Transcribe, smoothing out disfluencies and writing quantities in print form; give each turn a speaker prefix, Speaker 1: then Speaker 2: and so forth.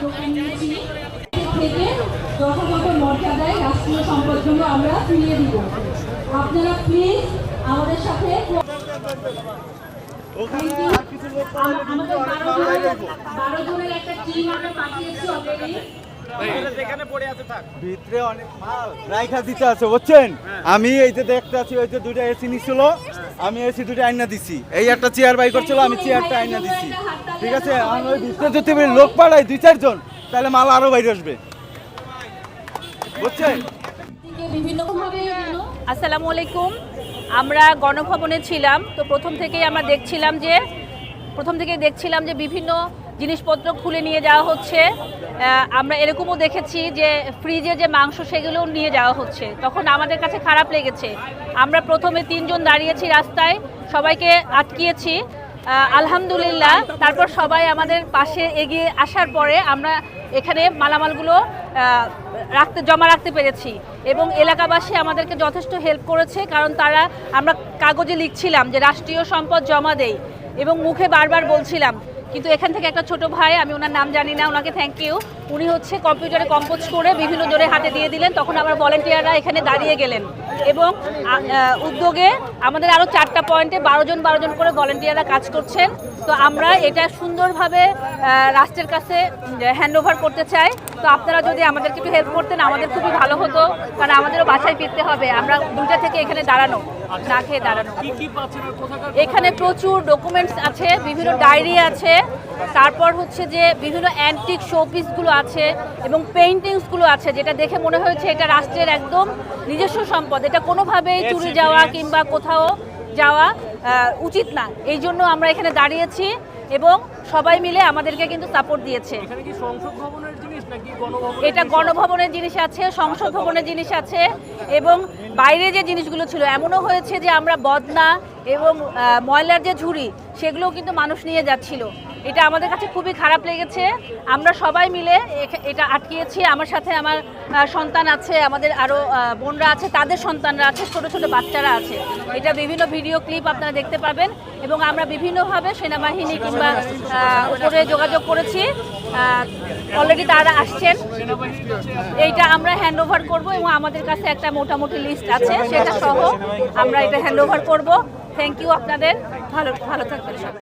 Speaker 1: উদ্যোগটা নিয়েছি থেকে যথাযথ মর্যাদায় রাষ্ট্রীয় সম্পদগুলো আমরা ফিরিয়ে দিব। আপনারা প্লিজ আমাদের সাথে আমাদের 12 জনের একটা টিম আমরা পাঠিয়েছি অলরেডি।
Speaker 2: ভিতরে অনেক মাল রাইখা দিতে আছে বুঝছেন। আমি এই যে দেখতে আছি ওই যে দুটো এসি নিছিল, আমি এসি দুটো আইনা দিছি। এই একটা চেয়ার বাই করছিল, আমি চেয়ারটা আইনা দিছি। ঠিক আছে, আমি ওই ভিতরে যদি লোক পাঠাই 2-4 জন, তাহলে মাল আরো বাইরে আসবে বুঝছেন।
Speaker 3: আসসালামু আলাইকুম। আমরা গণভবনে ছিলাম, তো প্রথম থেকেই দেখছিলাম যে বিভিন্ন জিনিসপত্র খুলে নিয়ে যাওয়া হচ্ছে। আমরা এরকমও দেখেছি যে ফ্রিজে যে মাংস সেগুলোও নিয়ে যাওয়া হচ্ছে। তখন আমাদের কাছে খারাপ লেগেছে। আমরা প্রথমে 3 জন দাঁড়িয়েছি রাস্তায়, সবাইকে আটকিয়েছি। আলহামদুলিল্লাহ তারপর সবাই আমাদের পাশে এগিয়ে আসার পরে আমরা এখানে মালামালগুলো জমা রাখতে পেরেছি এবং এলাকাবাসী আমাদেরকে যথেষ্ট হেল্প করেছে। কারণ আমরা কাগজে লিখছিলাম যে রাষ্ট্রীয় সম্পদ জমা দেই এবং মুখে বারবার বলছিলাম, কিন্তু এখান থেকে একটা ছোট ভাই, আমি ওনার নাম জানি না, ওনাকে থ্যাংক ইউ, উনি কম্পিউটারে কম্পোজ করে বিভিন্ন জোরে হাতে দিয়ে দিলেন। তখন আবার ভলেন্টিয়াররা এখানে দাঁড়িয়ে গেলেন এবং উদ্যোগে আমাদের আরও 4টা পয়েন্টে 12 জন করে ভলেন্টিয়াররা কাজ করছেন। তো আমরা এটা সুন্দরভাবে রাষ্ট্রের কাছে হ্যান্ডওভার করতে চাই। তো আপনারা যদি আমাদেরকে একটু হেল্প করতেন আমাদের খুবই ভালো হতো, কারণ আমাদেরও বাসায় ফিরতে হবে। আমরা 2টা থেকে এখানে না খেয়ে দাঁড়ানো। এখানে প্রচুর ডকুমেন্টস আছে, বিভিন্ন ডায়েরি আছে, তারপর যে বিভিন্ন অ্যান্টিক শোপিসগুলো আছে এবং পেইন্টিংসগুলো আছে, যেটা দেখে মনে হয়েছে এটা রাষ্ট্রের একদম নিজস্ব সম্পদ। এটা কোনোভাবেই চুরি যাওয়া কিংবা কোথাও যাওয়া উচিত না। এই জন্য আমরা এখানে দাঁড়িয়েছি এবং সবাই মিলে আমাদেরকে কিন্তু সাপোর্ট দিয়েছে। এটা গণভবনের জিনিস আছে, সংসদ ভবনের জিনিস আছে এবং বাইরে যে জিনিসগুলো ছিল এমনও হয়েছে যে আমরা বদনা এবং ময়লার যে ঝুড়ি সেগুলোও কিন্তু মানুষ নিয়ে যাচ্ছিল। এটা আমাদের কাছে খুবই খারাপ লেগেছে। আমরা সবাই মিলে এটা আটকিয়েছি। আমার সাথে আমার সন্তান আছে, আমাদের আরও বোনরা আছে, তাদের সন্তানরা আছে, ছোট ছোট বাচ্চারা আছে। এটা বিভিন্ন ভিডিও ক্লিপ আপনারা দেখতে পাবেন এবং আমরা বিভিন্নভাবে সেনাবাহিনী কিংবা উপরে যোগাযোগ করেছি। অলরেডি তারা আসছেন, এইটা আমরা হ্যান্ডওভার করব এবং আমাদের কাছে একটা মোটামুটি লিস্ট আছে, সেটা সহ আমরা এটা হ্যান্ডওভার করব। থ্যাংক ইউ আপনাদের, ভালো থাকবেন সবাই।